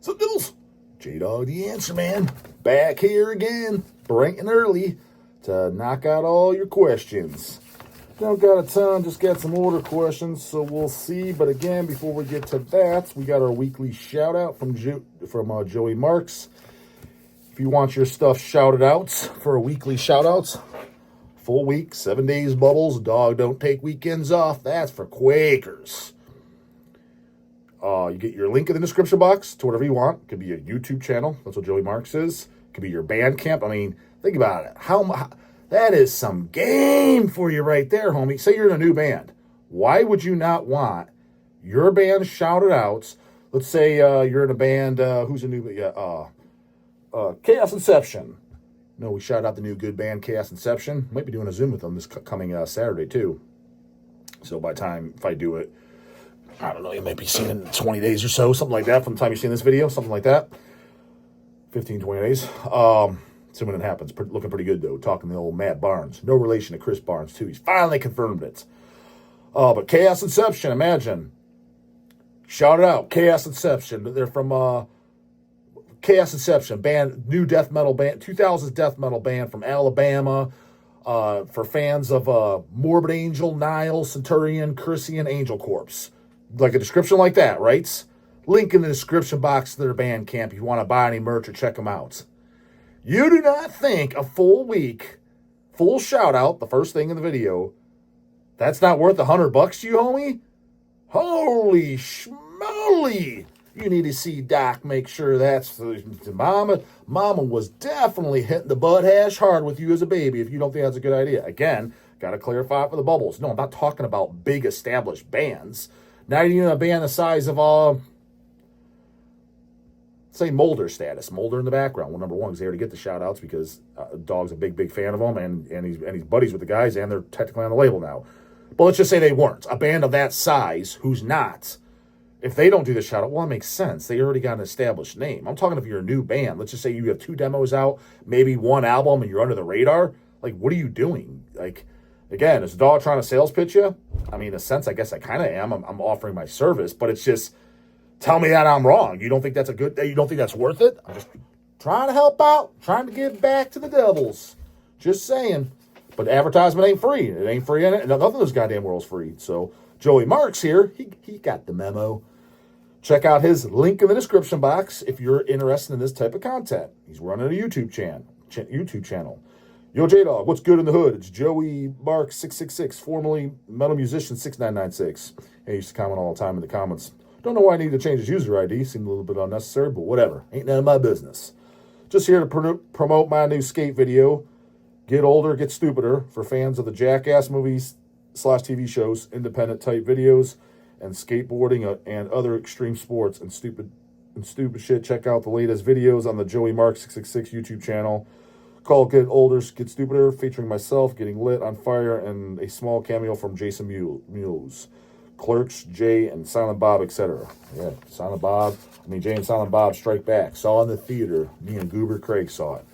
So, Diddles, J-Dog the Answer Man, back here again, bright and early, to knock out all your questions. Don't got a ton, just got some order questions, so we'll see. But again, before we get to that, we got our weekly shout-out from Joey Marks. If you want your stuff shouted out for a weekly shout-out, full week, 7 days bubbles, dog don't take weekends off, that's for Quakers. You get your link in the description box to whatever you want. It could be a YouTube channel. That's what Joey Marks is. It could be your Bandcamp. I mean, think about it. How that is some game for you right there, homie. Say you're in a new band. Why would you not want your band shouted out? Let's say you're in a band. Who's a new? Chaos Inception. No, we shout out the new good band Chaos Inception. Might be doing a Zoom with them this coming Saturday too. So by the time if I do it, I don't know, you might be seeing it in 20 days or so, something like that, from the time you're seeing this video, something like that. 15, 20 days. So when it happens, looking pretty good, though. Talking to the old Matt Barnes. No relation to Chris Barnes, too. He's finally confirmed it. But Chaos Inception, imagine. Shout it out, Chaos Inception. They're from Chaos Inception, band, new death metal band, 2000s death metal band from Alabama. For fans of Morbid Angel, Nile, Centurion, Chrysian, Angel Corpse. Like a description like that, right? Link in the description box to their Bandcamp if you want to buy any merch or check them out. You do not think a full week, full shout out, the first thing in the video, that's not worth $100 to you, homie? Holy schmoly! You need to see Doc make sure that's Mama was definitely hitting the butt hash hard with you as a baby if you don't think that's a good idea. Again, got to clarify it for the bubbles. No, I'm not talking about big established bands. Not even a band the size of, say, Mulder status. Mulder in the background. Well, number one, because they already get the shout-outs because Dog's a big fan of them, and he's buddies with the guys, and they're technically on the label now. But let's just say they weren't. A band of that size who's not, if they don't do the shout-out, well, it makes sense. They already got an established name. I'm talking if you're a new band. Let's just say you have 2 demos out, maybe 1 album, and you're under the radar. Like, what are you doing? Like, again, is the Dog trying to sales pitch you? I mean, in a sense, I guess I kind of am. I'm offering my service, but it's just, tell me that I'm wrong. You don't think that's you don't think that's worth it? I'm just trying to help out, trying to give back to the devils. Just saying. But advertisement ain't free. It ain't free in it. Nothing in this goddamn world's free. So Joey Marks here, he got the memo. Check out his link in the description box if you're interested in this type of content. He's running a YouTube channel. Yo, J-Dog, what's good in the hood? It's Joey Marks 666, formerly Metal Musician 6996. He used to comment all the time in the comments. Don't know why I need to change his user ID. Seemed a little bit unnecessary, but whatever. Ain't none of my business. Just here to promote my new skate video, Get Older, Get Stupider, for fans of the Jackass movies / TV shows, independent type videos, and skateboarding and other extreme sports and stupid shit. Check out the latest videos on the Joey Marks 666 YouTube channel called Get Older, Get Stupider, featuring myself getting lit on fire and a small cameo from Jason Mewes, Clerks, Jay, and Silent Bob, etc. Yeah, Silent Bob. Jay and Silent Bob Strike Back. Saw in the theater. Me and Goober Craig saw it.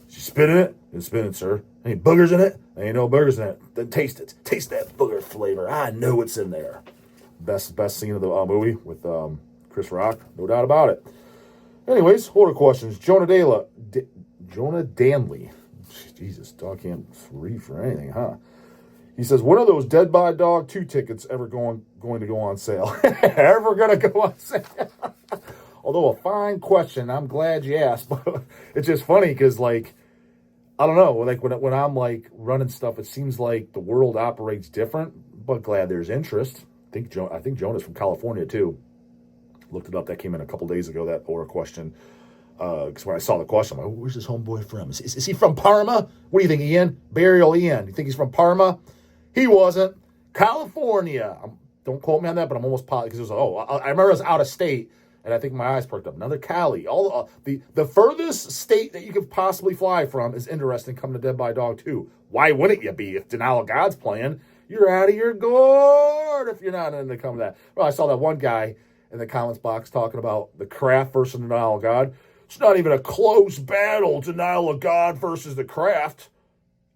She spit in it? It's spinning, sir. Any boogers in it? There ain't no boogers in it. Then taste it. Taste that booger flavor. I know it's in there. Best scene of the movie with Chris Rock. No doubt about it. Anyways, order questions. Jonah Danley. Jesus, Dog can't read for anything, huh? He says, when are those Dead by Dog 2 tickets ever going to go on sale? Ever going to go on sale? Although a fine question. I'm glad you asked. But it's just funny because, like, I don't know. Like, when I'm, like, running stuff, it seems like the world operates different. But glad there's interest. I think Jonah's from California, too. Looked it up. That came in a couple days ago, that order question. Because when I saw the question, I'm like, where's this homeboy from? Is he from Parma? What do you think, Ian? Burial Ian. You think he's from Parma? He wasn't. California. Don't quote me on that, but I'm almost positive. Because I remember it was out of state, and I think my eyes perked up. Another Cali. The furthest state that you could possibly fly from is interesting coming to Dead by Dog 2. Why wouldn't you be? If Denial of God's playing, you're out of your gourd if you're not into coming to that. Well, I saw that one guy in the comments box talking about the Craft versus Denial of God. It's not even a close battle, Denial of God versus the Craft.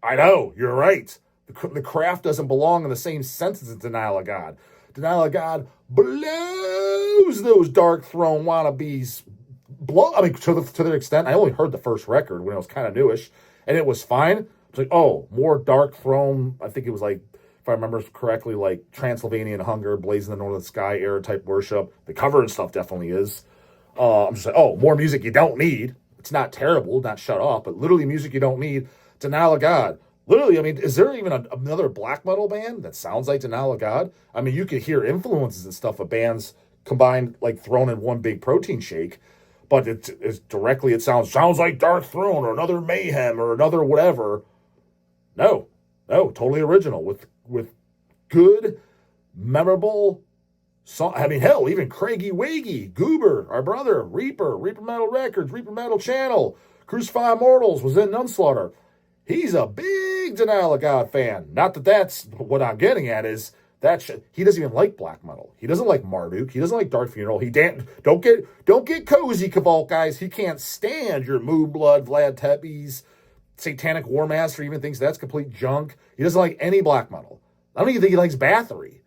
I know, you're right. The Craft doesn't belong in the same sentence as Denial of God. Denial of God blows knows those Dark Throne wannabes blow. I mean, to their extent, I only heard the first record when it was kind of newish, and it was fine. It's like, oh, more Dark Throne. I think it was like, if I remember correctly, like Transylvanian Hunger, Blazing the Northern Sky era type worship. The cover and stuff definitely is. I'm just like, oh, more music you don't need. It's not terrible, not shut off, but literally music you don't need. Denial of God. Literally, I mean, is there even another black metal band that sounds like Denial of God? I mean, you could hear influences and stuff of bands combined, like thrown in one big protein shake, but it's directly, it sounds like Dark Throne or another Mayhem or another whatever. No, totally original with good, memorable song. I mean, hell, even Craigie Waggy, Goober, our brother, Reaper Metal Records, Reaper Metal Channel, Crucify Immortals was in Nunslaughter. He's a big Denial of God fan. Not that that's what I'm getting at is that he doesn't even like black metal. He doesn't like Marduk. He doesn't like Dark Funeral. Don't get cozy, Kavalt guys. He can't stand your Moo Blood, Vlad Tepes, Satanic War Master. Even thinks that's complete junk. He doesn't like any black metal. I don't even think he likes Bathory.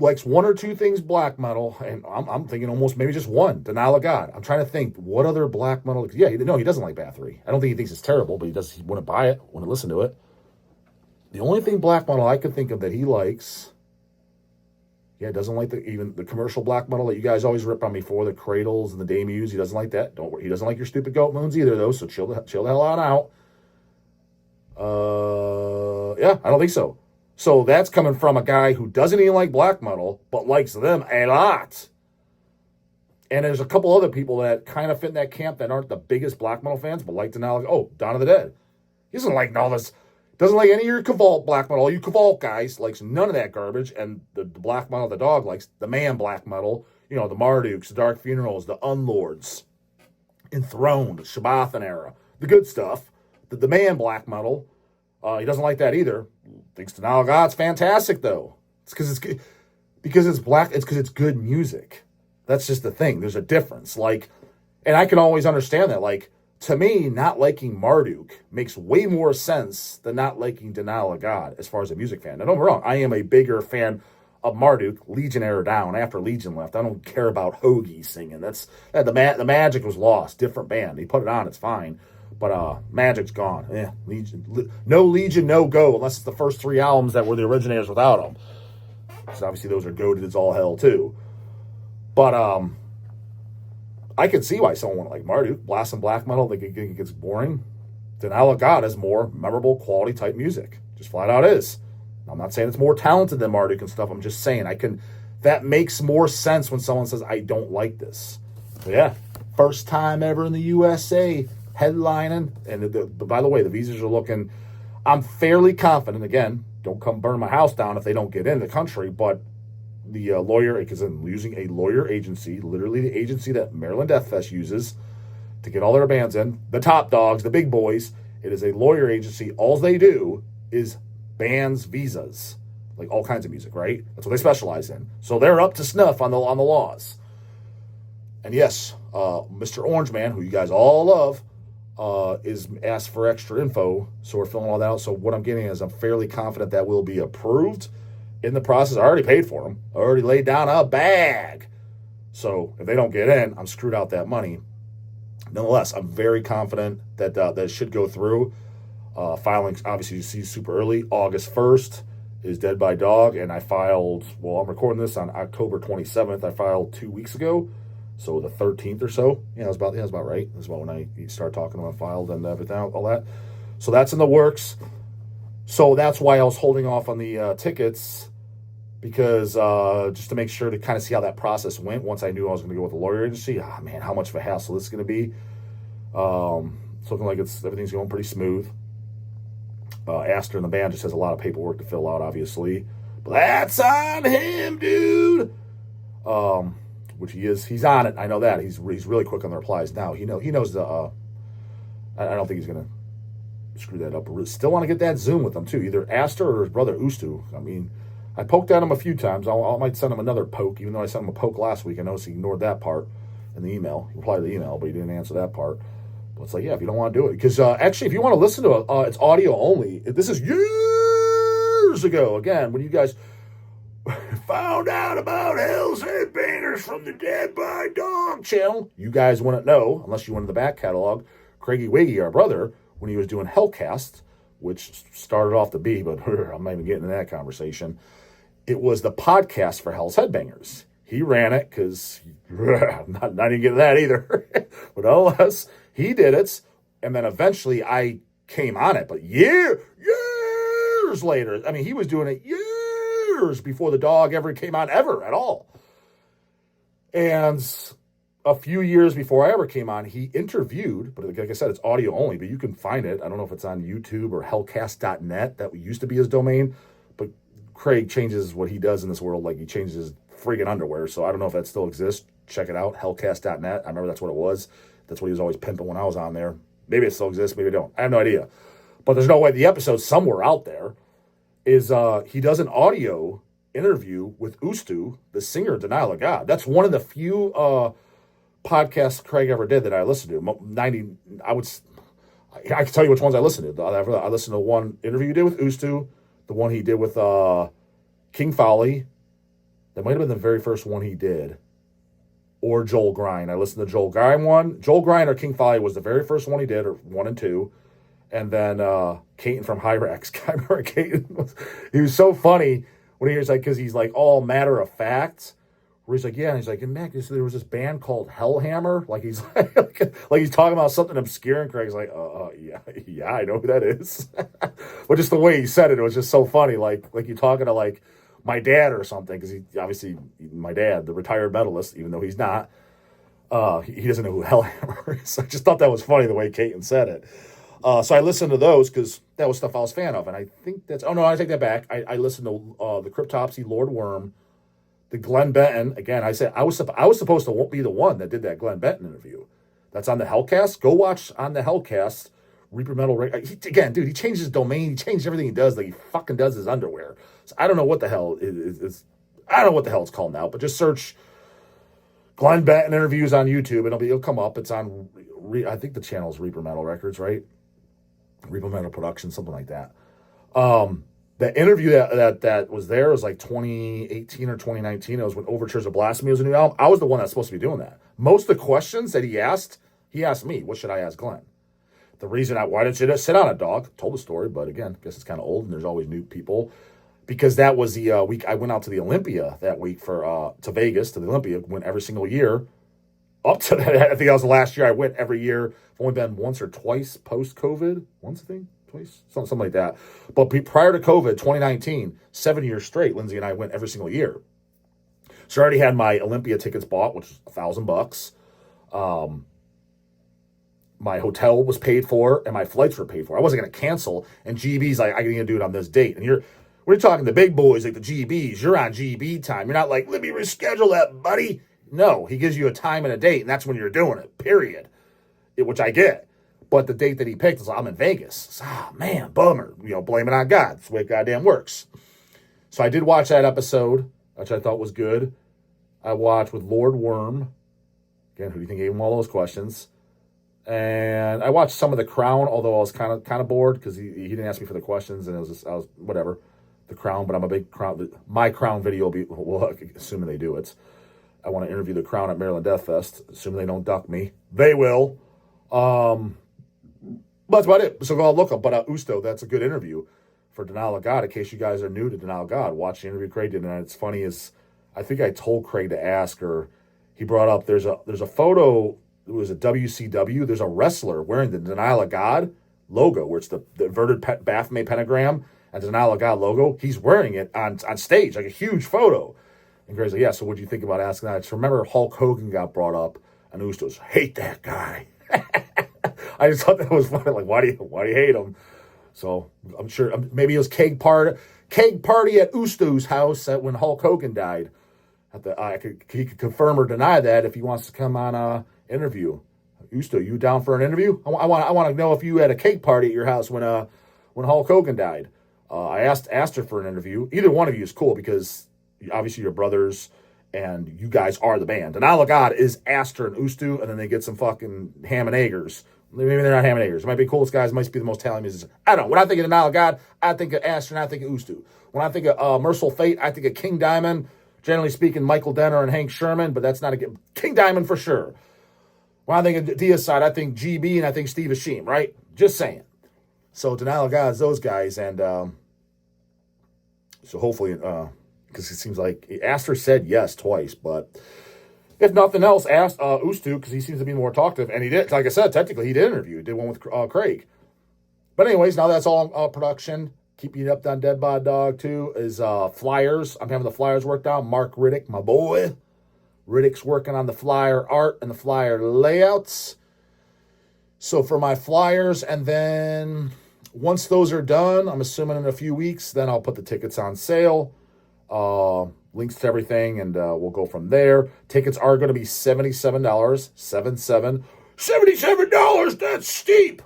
Likes one or two things black metal, and I'm thinking almost maybe just one, Denial of God. I'm trying to think what other black metal. Yeah, no, he doesn't like Bathory. I don't think he thinks it's terrible, but he wouldn't buy it, wouldn't listen to it. The only thing black metal I could think of that he likes, doesn't like even the commercial black metal that you guys always rip on me for, the Cradles and the Daemuse. He doesn't like that. Don't worry. He doesn't like your stupid Goat Moons either, though. So chill the hell out. I don't think so. So that's coming from a guy who doesn't even like black metal, but likes them a lot. And there's a couple other people that kind of fit in that camp that aren't the biggest black metal fans, but like Denial. Oh, Dawn of the Dead. He doesn't like all this. Doesn't like any of your Kavalt black metal. All you Kavalt guys likes none of that garbage. And the black metal the dog likes the man black metal. You know, the Marduks, the Dark Funerals, the Unlords, Enthroned, Shabbathan era, the good stuff. The man black metal. He doesn't like that either. Thinks Denial of God's fantastic though. It's because it's black. It's because it's good music. That's just the thing. There's a difference. Like, and I can always understand that. Like, to me, not liking Marduk makes way more sense than not liking Denial of God as far as a music fan. Now, don't get me wrong. I am a bigger fan of Marduk. Legion era down after Legion left. I don't care about Hoagie singing. The magic was lost. Different band. He put it on. It's fine. But Magic's gone. Legion. No Legion, no go, unless it's the first three albums that were the originators without them. So obviously those are goated as all hell too. But I can see why someone would like Marduk. Blasting black metal, they think it gets boring. Denial of God is more memorable, quality type music. Just flat out is. I'm not saying it's more talented than Marduk and stuff. I'm just saying that makes more sense when someone says, I don't like this. So yeah, first time ever in the USA headlining, and by the way, the visas are looking, I'm fairly confident, again, don't come burn my house down if they don't get in the country, but the lawyer, because I'm using a lawyer agency, literally the agency that Maryland Death Fest uses to get all their bands in, the top dogs, the big boys, it is a lawyer agency. All they do is bands visas, like all kinds of music, right? That's what they specialize in. So they're up to snuff on the laws. And yes, Mr. Orange Man, who you guys all love, is asked for extra info, so we're filling all that out. So what I'm getting is I'm fairly confident that will be approved in the process. I already paid for them. I already laid down a bag. So if they don't get in, I'm screwed out that money. Nonetheless, I'm very confident that that should go through. Filing, obviously, you see super early. August 1st is Dead by Dog, and I filed, well, I'm recording this on October 27th. I filed 2 weeks ago. So the 13th or so, that's about right. That's about when I start talking about filed and everything, all that. So that's in the works. So that's why I was holding off on the tickets, because just to make sure to kind of see how that process went once I knew I was going to go with the lawyer agency. Man, how much of a hassle this is going to be. It's looking like everything's going pretty smooth. Aster and the band just has a lot of paperwork to fill out, obviously. But that's on him, dude. Which he is. He's on it. I know that. He's really quick on the replies now. He knows the. I don't think he's gonna screw that up. Still want to get that Zoom with him too. Either Aster or his brother Ustu. I mean, I poked at him a few times. I might send him another poke, even though I sent him a poke last week. I noticed he ignored that part in the email. He replied to the email, but he didn't answer that part. But it's like, yeah, if you don't want to do it, because actually, if you want to listen to it, it's audio only. This is years ago. Again, when you guys found out about Hell's Headbangers from the Dead by Dog channel. You guys wouldn't know, unless you went in the back catalog. Craigie Wiggy, our brother, when he was doing Hellcast, which started off to be, but I'm not even getting into that conversation. It was the podcast for Hell's Headbangers. He ran it because, not even getting that either. But nonetheless, he did it. And then eventually I came on it. But years later, I mean, he was doing it years before the dog ever came on ever at all. And a few years before I ever came on, he interviewed, but like I said, it's audio only, but you can find it. I don't know if it's on YouTube or hellcast.net. That used to be his domain. But Craig changes what he does in this world. Like, he changes his friggin' underwear. So I don't know if that still exists. Check it out, hellcast.net. I remember that's what it was. That's what he was always pimping when I was on there. Maybe it still exists, maybe it don't. I have no idea. But there's no way. The episode somewhere out there is he does an audio interview with Ustu, the singer of Denial of God. That's one of the few podcasts Craig ever did that I listened to. I can tell you which ones I listened to. I listened to one interview he did with Ustu, the one he did with King Folly. That might have been the very first one he did. Or Joel Grind. I listened to Joel Grind one. Joel Grind or King Folly was the very first one he did, or 1 and 2. And then Caton from Hyrex. I remember Caton. He was so funny when he was like, because he's like all matter of fact. Where he's like, yeah, and he's like, and Mac, there was this band called Hellhammer. Like he's like he's talking about something obscure, and Craig's like, yeah, I know who that is. But just the way he said it was just so funny. Like you're talking to like my dad or something, because he obviously, my dad, the retired medalist, even though he's not, he doesn't know who Hellhammer is. I just thought that was funny the way Caton said it. So I listened to those because that was stuff I was a fan of, and I think that's. Oh no, I take that back. I listened to the Cryptopsy, Lord Worm, the Glenn Benton. Again, I said I was supposed to be the one that did that Glenn Benton interview. That's on the Hellcast. Go watch on the Hellcast. Reaper Metal. Again, dude, he changed his domain. He changed everything he does. Like he fucking does his underwear. So I don't know what the hell is. I don't know what the hell it's called now. But just search Glenn Benton interviews on YouTube, and it'll come up. It's on. I think the channel is Reaper Metal Records, right? Reaper Metal Production, something like that. The interview that was there was like 2018 or 2019. It was when Overtures of Blasphemy was a new album. I was the one that's supposed to be doing that. Most of the questions that he asked me. What should I ask Glenn? The reason why didn't you just sit on a dog? Told the story, but again, I guess it's kind of old and there's always new people. Because that was the week I went out to the Olympia that week to Vegas, to the Olympia. Went every single year. Up to that, I think that was the last year I went every year. I've only been once or twice post-COVID. Once, I think? Twice? Something like that. But prior to COVID, 2019, 7 years straight, Lindsay and I went every single year. So I already had my Olympia tickets bought, which was $1,000. My hotel was paid for, and my flights were paid for. I wasn't going to cancel. And GB's like, I need to do it on this date. And we're talking the big boys, like the GBs. You're on GB time. You're not like, let me reschedule that, buddy. No, he gives you a time and a date, and that's when you're doing it, period. Which I get. But the date that he picked is like, I'm in Vegas. Man, bummer. Blame it on God. That's the way it goddamn works. So I did watch that episode, which I thought was good. I watched with Lord Worm. Again, who do you think gave him all those questions? And I watched some of The Crown, although I was kind of bored because he didn't ask me for the questions, and I was whatever. The Crown, but I'm a big Crown. My Crown video will be, well, assuming they do it. I want to interview the Crown at Maryland Death Fest, assuming they don't duck me. They will. But that's about it. So go look up. But Ustu, that's a good interview for Denial of God. In case you guys are new to Denial of God, watch the interview Craig did. And it's funny is, I think I told Craig to ask her. He brought up there's a photo. It was a WCW. There's a wrestler wearing the Denial of God logo, where it's the inverted Baphomet pentagram and the Denial of God logo. He's wearing it on stage, like a huge photo. And Craig's like, yeah, so what do you think about asking that? I just remember Hulk Hogan got brought up, and Ustu was, hate that guy. I just thought that was funny. Like, why do you hate him? So I'm sure maybe it was keg party at Ustu's house when Hulk Hogan died. He could confirm or deny that if he wants to come on a interview. Ustu, you down for an interview? I want to know if you had a cake party at your house when Hulk Hogan died. I asked her for an interview. Either one of you is cool because obviously you're brothers and you guys are the band. And Denial of God is Aster and Ustu, and then they get some fucking ham and eggers. Maybe they're not ham and eggers. It might be coolest guys. Might be the most talented musicians. I don't know. When I think of Denial of God, I think of Aster and I think of Ustu. When I think of Merciful Fate, I think of King Diamond. Generally speaking, Michael Denner and Hank Sherman, but that's not a King Diamond for sure. When I think of Dia's side, I think GB and I think Steve Ashim, right? Just saying. So Denial of God's those guys, and so hopefully, because it seems like Aster said yes twice, but if nothing else, asked Ustu, because he seems to be more talkative, and he did, like I said, technically he did interview, he did one with Craig. But anyways, now that's all production. Keeping it up on Dead by Dog 2 is flyers. I'm having the flyers worked out. Mark Riddick, my boy. Riddick's working on the flyer art and the flyer layouts. So for my flyers, and then once those are done, I'm assuming in a few weeks, then I'll put the tickets on sale. Links to everything, and we'll go from there. Tickets are going to be $77. $77, that's steep.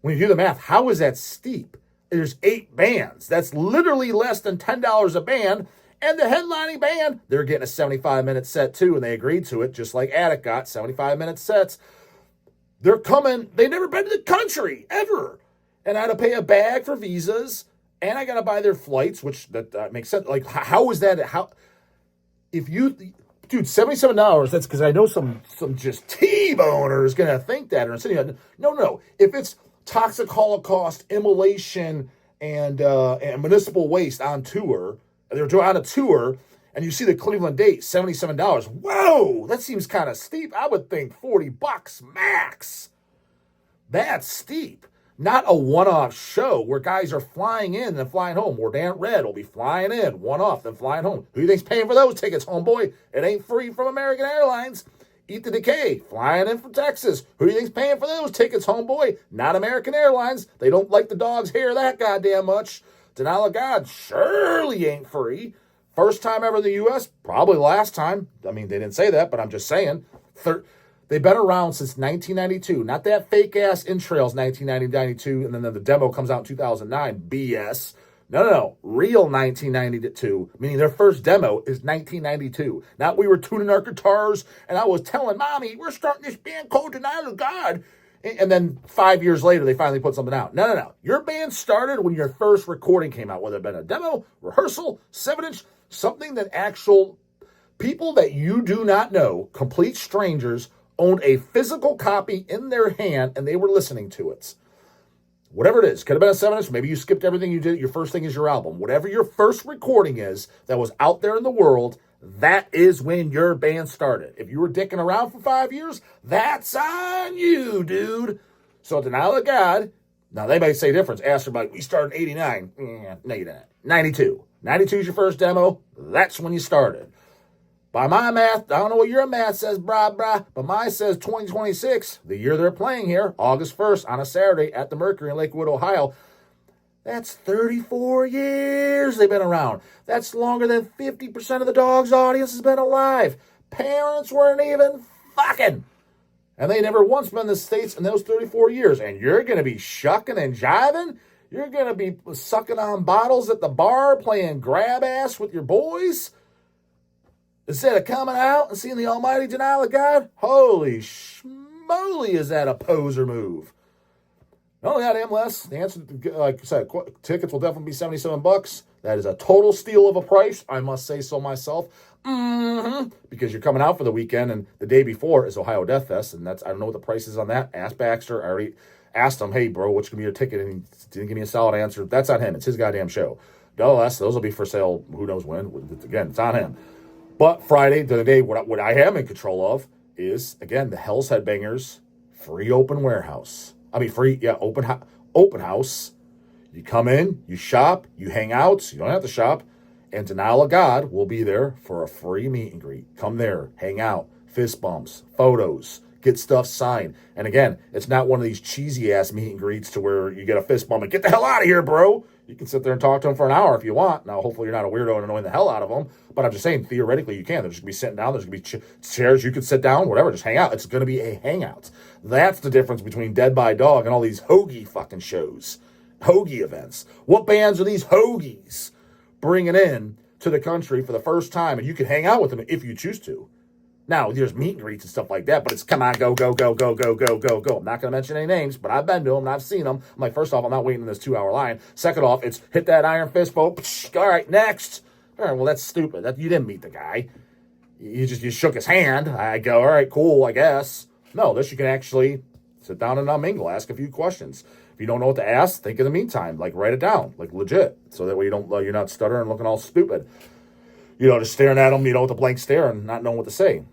When you do the math, how is that steep? There's 8 bands. That's literally less than $10 a band. And the headlining band, they're getting a 75-minute set too, and they agreed to it, just like Attic got 75-minute sets. They're coming. They've never been to the country, ever. And I had to pay a bag for visas, and I got to buy their flights, which that makes sense. Like, how is that? How, if you, dude, $77, that's because I know some just T-boner is going to think that. Or sitting, no. If it's Toxic Holocaust, Immolation, and Municipal Waste on tour, they're on a tour, and you see the Cleveland date, $77. Whoa, that seems kind of steep. I would think $40 max. That's steep. Not a one-off show where guys are flying in and flying home. Mordant Red will be flying in, one-off, then flying home. Who do you think's paying for those tickets, homeboy? It ain't free from American Airlines. Eat the Decay, flying in from Texas. Who do you think's paying for those tickets, homeboy? Not American Airlines. They don't like the dog's hair that goddamn much. Denial of God surely ain't free. First time ever in the U.S., probably last time. I mean, they didn't say that, but I'm just saying. They've been around since 1992. Not that fake-ass Entrails 1992, and then the demo comes out in 2009. BS. No. Real 1992, meaning their first demo is 1992. Not we were tuning our guitars, and I was telling Mommy, we're starting this band called Denial of God. And then 5 years later, they finally put something out. No. Your band started when your first recording came out, whether it been a demo, rehearsal, 7-inch, something that actual people that you do not know, complete strangers, owned a physical copy in their hand, and they were listening to it. Whatever it is, could have been a 7-inch, maybe you skipped everything you did, your first thing is your album. Whatever your first recording is that was out there in the world, that is when your band started. If you were dicking around for 5 years, that's on you, dude. So Denial of God, now they may say different. Ask them like, we started in 89. No, you didn't. 92. 92 is your first demo. That's when you started. By my math, I don't know what your math says, brah, but mine says 2026, the year they're playing here, August 1st on a Saturday at the Mercury in Lakewood, Ohio. That's 34 years they've been around. That's longer than 50% of the dog's audience has been alive. Parents weren't even fucking. And they never once been in the States in those 34 years. And you're going to be shucking and jiving? You're going to be sucking on bottles at the bar, playing grab ass with your boys? Instead of coming out and seeing the almighty Denial of God? Holy schmoly, is that a poser move. Not only that, MLS, the answer, like I said, tickets will definitely be $77. That is a total steal of a price. I must say so myself. Because you're coming out for the weekend, and the day before is Ohio Death Fest, and that's, I don't know what the price is on that. Ask Baxter. I already asked him, hey, bro, what's going to be your ticket? And he didn't give me a solid answer. That's on him. It's his goddamn show. Nonetheless, those will be for sale who knows when. Again, it's on him. But Friday, the day, what I am in control of is, again, the Hell's Headbangers free open warehouse. Open house. You come in, you shop, you hang out. You don't have to shop. And Denial of God will be there for a free meet and greet. Come there, hang out, fist bumps, photos, get stuff signed. And again, it's not one of these cheesy-ass meet and greets to where you get a fist bump and get the hell out of here, bro. You can sit there and talk to them for an hour if you want. Now, hopefully you're not a weirdo and annoying the hell out of them. But I'm just saying, theoretically, you can. They're just going to be sitting down. There's going to be chairs. You could sit down, whatever. Just hang out. It's going to be a hangout. That's the difference between Dead by Dog and all these hoagie fucking shows. Hoagie events. What bands are these hoagies bringing in to the country for the first time? And you can hang out with them if you choose to. Now, there's meet and greets and stuff like that, but it's come on, go. I'm not going to mention any names, but I've been to them and I've seen them. I'm like, first off, I'm not waiting in this 2-hour line. Second off, it's hit that iron fist, folks. All right, next. All right, well, that's stupid. You didn't meet the guy. You shook his hand. I go, all right, cool, I guess. No, this you can actually sit down and mingle, ask a few questions. If you don't know what to ask, think in the meantime, like write it down, like legit, so that way you're not stuttering, looking all stupid. Just staring at them, with a blank stare and not knowing what to say.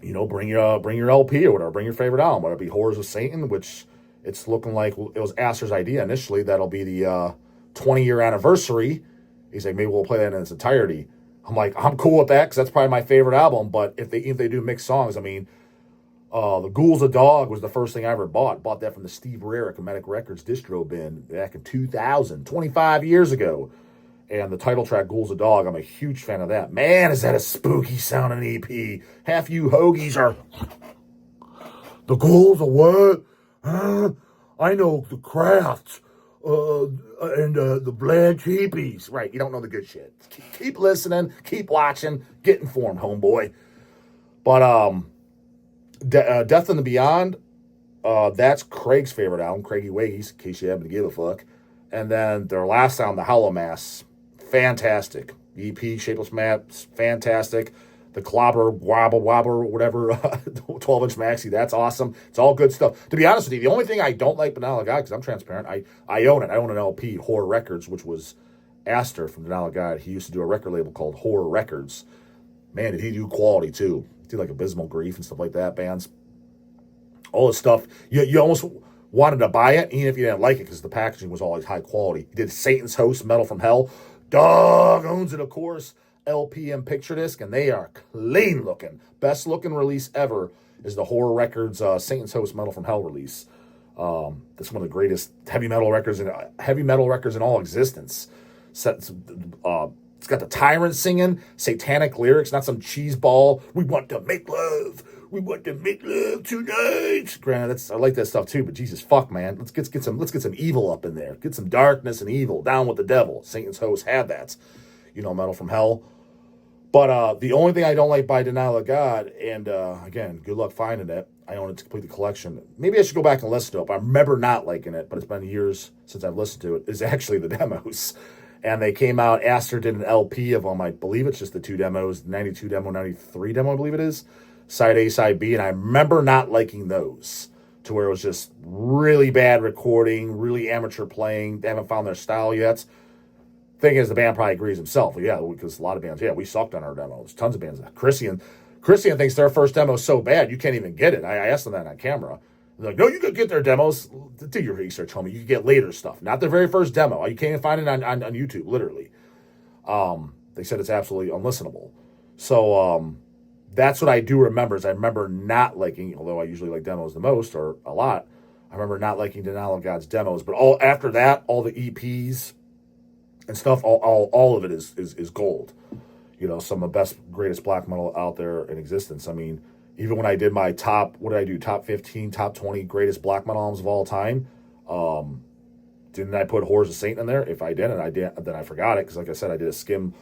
Bring your LP or whatever, bring your favorite album, whether it be Horrors of Satan, which it's looking like it was Aster's idea initially. That'll be the 20-year anniversary. He's like, maybe we'll play that in its entirety. I'm like, I'm cool with that because that's probably my favorite album. But if they do mixed songs, I mean, the Ghouls of Dog was the first thing I ever bought. Bought that from the Steve Rarick Comedic Records distro bin back in 2000, 25 years ago. And the title track, Ghouls of Dog, I'm a huge fan of that. Man, is that a spooky sounding EP. Half you hoagies are... The ghouls of what? I know the crafts. And the Blanche Heapies. Right, you don't know the good shit. Keep listening, keep watching, get informed, homeboy. But Death and the Beyond, that's Craig's favorite album, Craigie Waggies, in case you happen to give a fuck. And then their last album, The Hollow Mass, fantastic. EP, Shapeless Maps, fantastic. The Clobber, Wobble, whatever, 12-inch maxi, that's awesome. It's all good stuff. To be honest with you, the only thing I don't like Banana God, because I'm transparent, I own it. I own an LP, Horror Records, which was Aster from Banana God. He used to do a record label called Horror Records. Man, did he do quality, too. He did like Abysmal Grief and stuff like that, bands. All this stuff. You almost wanted to buy it, even if you didn't like it, because the packaging was always high quality. He did Satan's Host, Metal from Hell. Dog owns it, of course. LP and picture disc, and they are clean looking. Best looking release ever is the Horror Records Satan's Host Metal from Hell release. That's one of the greatest heavy metal records in all existence. It's got the Tyrant singing, satanic lyrics, not some cheeseball. We want to make love. We want to make love tonight. Granted, I like that stuff too, but Jesus fuck, man, let's get some evil up in there. Get some darkness and evil. Down with the devil. Satan's Host had that. Metal from Hell. But the only thing I don't like by Denial of God, and again, good luck finding it. I own it to complete the collection. Maybe I should go back and listen to it. I remember not liking it, but it's been years since I've listened to it, is actually the demos. And they came out, Aster did an LP of them. I believe it's just the two demos, 92 demo, 93 demo, I believe it is. Side A, Side B. And I remember not liking those, to where it was just really bad recording, really amateur playing. They haven't found their style yet. Thing is, the band probably agrees himself. Well, yeah, because a lot of bands, we sucked on our demos. Tons of bands. Christian thinks their first demo is so bad, you can't even get it. I asked them that on camera. They're like, no, you could get their demos. Do your research, homie. You can get later stuff. Not their very first demo. You can't even find it on YouTube, literally. They said it's absolutely unlistenable. So that's what I do remember, is I remember not liking, although I usually like demos the most, or a lot, I remember not liking Denial of God's demos. But after that, all the EPs and stuff, all of it is gold. Some of the best, greatest black metal out there in existence. I mean, even when I did my top 15, top 20 greatest black metal albums of all time, didn't I put Horrors of Satan in there? If I didn't, then I forgot it, because like I said, I just skimmed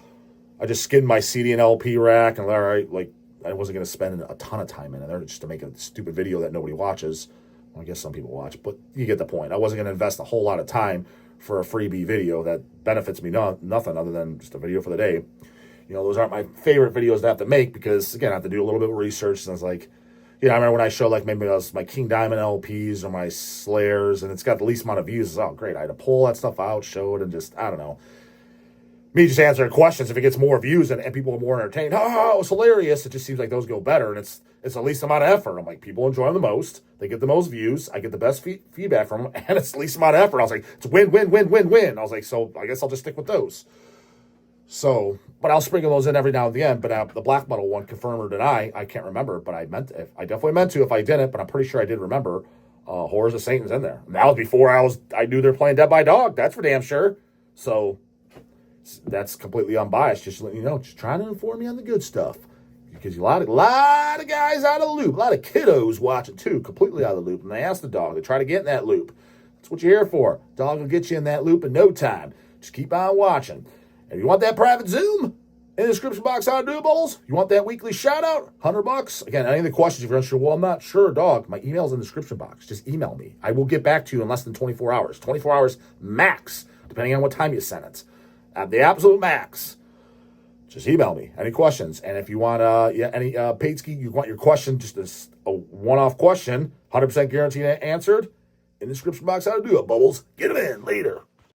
my CD and LP rack, and all right, like, I wasn't going to spend a ton of time in there just to make a stupid video that nobody watches. Well, I guess some people watch, but you get the point. I wasn't going to invest a whole lot of time for a freebie video that benefits me nothing other than just a video for the day. Those aren't my favorite videos to have to make, because, again, I have to do a little bit of research. And I was like, I remember when I showed, like, maybe my King Diamond LPs or my Slayers, and it's got the least amount of views. Oh, great. I had to pull that stuff out, show it, and just, I don't know. Me just answering questions. If it gets more views and people are more entertained, oh, it's hilarious. It just seems like those go better, and it's the least amount of effort. I'm like, people enjoy them the most. They get the most views. I get the best feedback from them, and it's the least amount of effort. I was like, it's win, win, win, win, win. I was like, so I guess I'll just stick with those. So, but I'll sprinkle those in every now and again. But the black metal one, confirm or deny, I can't remember, but I definitely meant to if I didn't, but I'm pretty sure I did remember. Horrors of Satan's in there. And that was before I knew they're playing Dead by Dog. That's for damn sure. So that's completely unbiased. Just letting you know, just trying to inform you on the good stuff. Because a lot of guys out of the loop, a lot of kiddos watching too, completely out of the loop. And they ask the dog, they try to get in that loop. That's what you're here for. Dog will get you in that loop in no time. Just keep on watching. And if you want that private Zoom, in the description box, how to do it, Bubbles. You want that weekly shout out? $100. Again, any of the questions, if you're unsure, well, I'm not sure, dog. My email's in the description box. Just email me. I will get back to you in less than 24 hours. 24 hours max, depending on what time you send it. At the absolute max. just email me. Any questions? And if you want any Patesky, you want your question, just a one-off question, 100% guaranteed answered, in the description box how to do it, Bubbles. Get them in later.